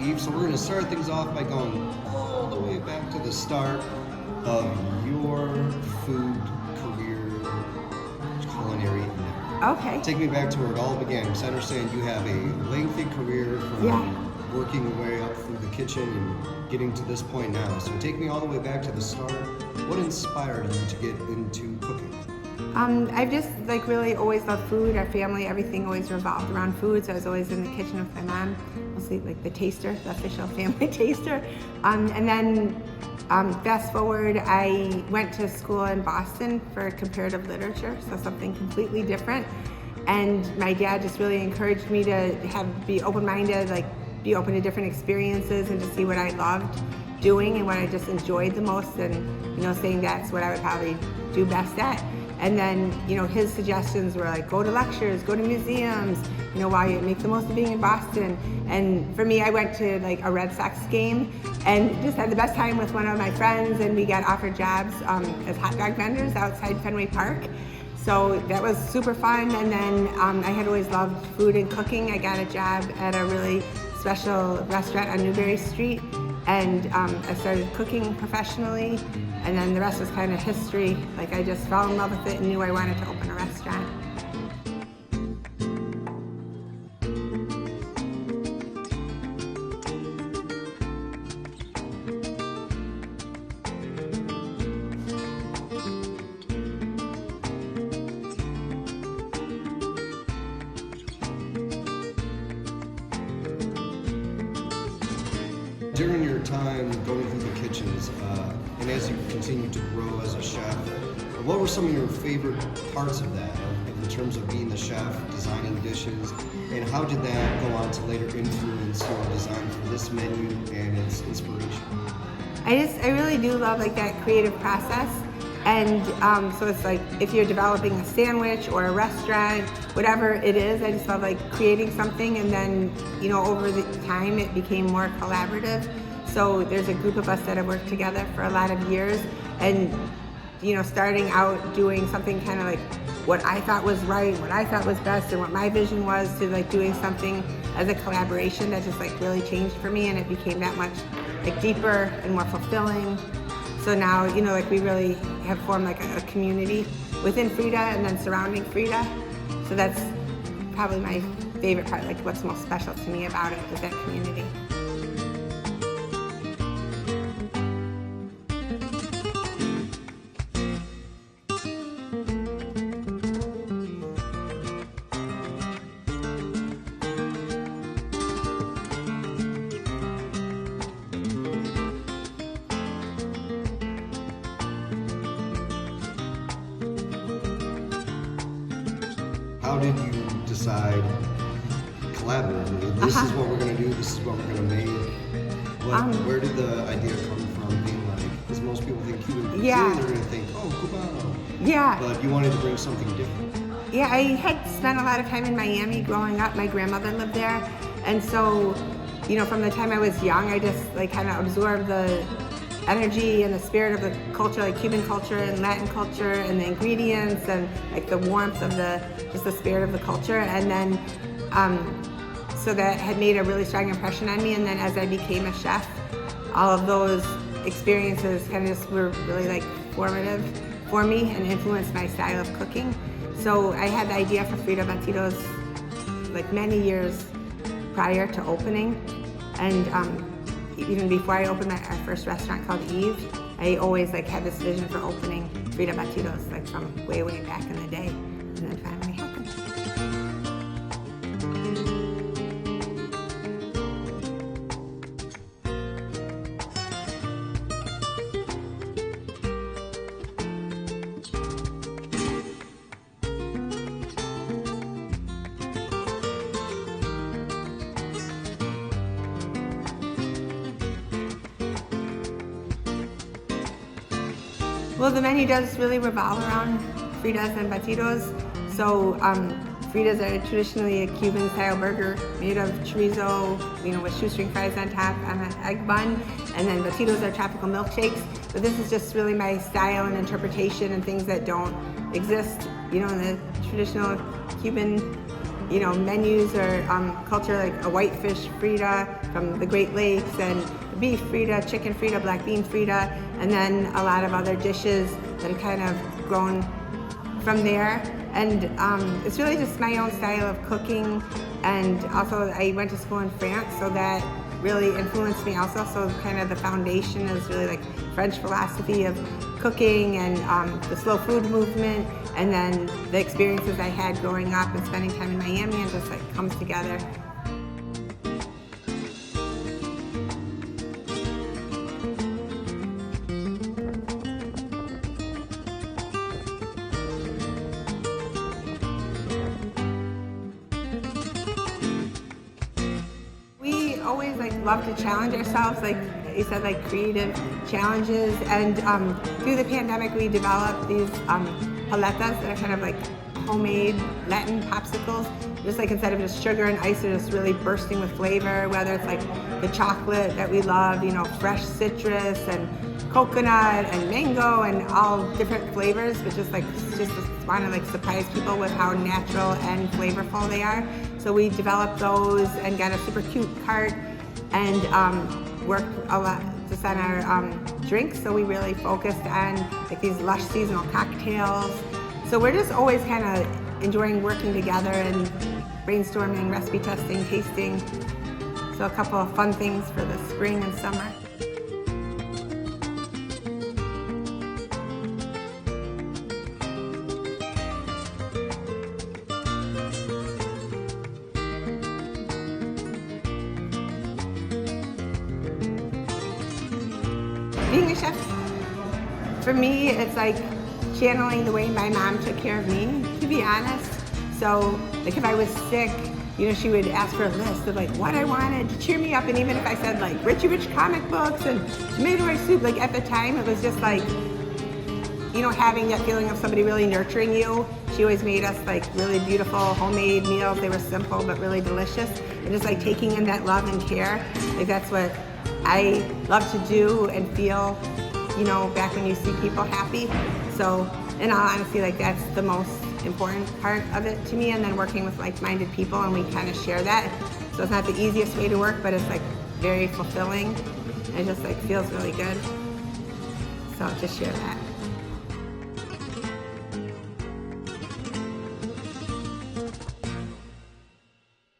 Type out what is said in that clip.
Eve. So we're going to start things off by going all the way back to the start of your food career, culinary endeavor. Okay. Take me back to where it all began, because I understand you have a lengthy career from working your way up through the kitchen and getting to this point now. So take me all the way back to the start. What inspired you to get into cooking? I've just really always loved food. Our family, everything always revolved around food. So I was always in the kitchen with my mom, mostly like the taster, the official family taster. And then fast forward, I went to school in Boston for comparative literature, so something completely different. And my dad just really encouraged me to be open-minded, be open to different experiences and to see what I loved doing and what I just enjoyed the most, and saying that's what I would probably do best at. And then, his suggestions were go to lectures, go to museums, while you make the most of being in Boston. And for me, I went to a Red Sox game and just had the best time with one of my friends, and we got offered jobs as hot dog vendors outside Fenway Park. So that was super fun. And then I had always loved food and cooking. I got a job at a really special restaurant on Newberry Street, and I started cooking professionally, and then the rest was kind of history. I just fell in love with it and knew I wanted to open a restaurant. During your time going through the kitchens, and as you continue to grow as a chef, what were some of your favorite parts of that, in terms of being the chef, designing dishes, and how did that go on to later influence your design for this menu and its inspiration? I really do love that creative process. And so it's if you're developing a sandwich or a restaurant, whatever it is, I just love creating something, and then over the time it became more collaborative. So there's a group of us that have worked together for a lot of years, and starting out doing something kind of what I thought was right, what I thought was best, and what my vision was, to doing something as a collaboration that just really changed for me, and it became that much deeper and more fulfilling. So now, we really have formed a community within Frita and then surrounding Frita. So that's probably my favorite part, what's most special to me about it is that community. How did you decide collaboratively? This is what we're going to do, this is what we're going to make. Where did the idea come from, being because most people think Cuban cuisine, they're going to think, oh, Cubano. Yeah. But you wanted to bring something different. Yeah, I had spent a lot of time in Miami growing up. My grandmother lived there. And so, from the time I was young, I just kind of absorbed the energy and the spirit of the culture, Cuban culture and Latin culture, and the ingredients and the warmth of just the spirit of the culture. And then, so that had made a really strong impression on me. And then as I became a chef, all of those experiences kind of just were really formative for me and influenced my style of cooking. So I had the idea for Frita Batidos many years prior to opening. And even before I opened our first restaurant called Eve, I always had this vision for opening Frita Batidos from way, way back in the day, and then finally happened. Well, the menu does really revolve around Fritas and Batidos. So Fritas are traditionally a Cuban-style burger made of chorizo, with shoestring fries on top on an egg bun. And then Batidos are tropical milkshakes. But this is just really my style and interpretation and things that don't exist, in the traditional Cuban menus or culture, like a whitefish Frita from the Great Lakes, and beef Frita, chicken Frita, black bean Frita, and then a lot of other dishes that have kind of grown from there. And it's really just my own style of cooking, and also I went to school in France, so that really influenced me also. So kind of the foundation is really like French philosophy of cooking and the slow food movement, and then the experiences I had growing up and spending time in Miami, and just like comes together. We always love to challenge ourselves, like you said, like creative challenges. And through the pandemic, we developed these paletas that are kind of like homemade Latin popsicles. Just like instead of just sugar and ice, they're just really bursting with flavor. Whether it's like the chocolate that we love, fresh citrus and coconut and mango and all different flavors, but just want to surprise people with how natural and flavorful they are. So we developed those and got a super cute cart, and worked a lot just on our drinks. So we really focused on these lush seasonal cocktails. So we're just always kind of enjoying working together and brainstorming, recipe testing, tasting. So a couple of fun things for the spring and summer. Being a chef, for me, it's like channeling the way my mom took care of me, to be honest. So, if I was sick, she would ask for a list of what I wanted to cheer me up. And even if I said Richie Rich comic books and tomato rice soup, at the time, it was just having that feeling of somebody really nurturing you. She always made us really beautiful homemade meals. They were simple but really delicious. And just taking in that love and care, that's what I love to do and feel, back when you see people happy. So in all honesty, that's the most important part of it to me. And then working with like-minded people, and we kind of share that. So it's not the easiest way to work, but it's very fulfilling. It just feels really good. So just share that.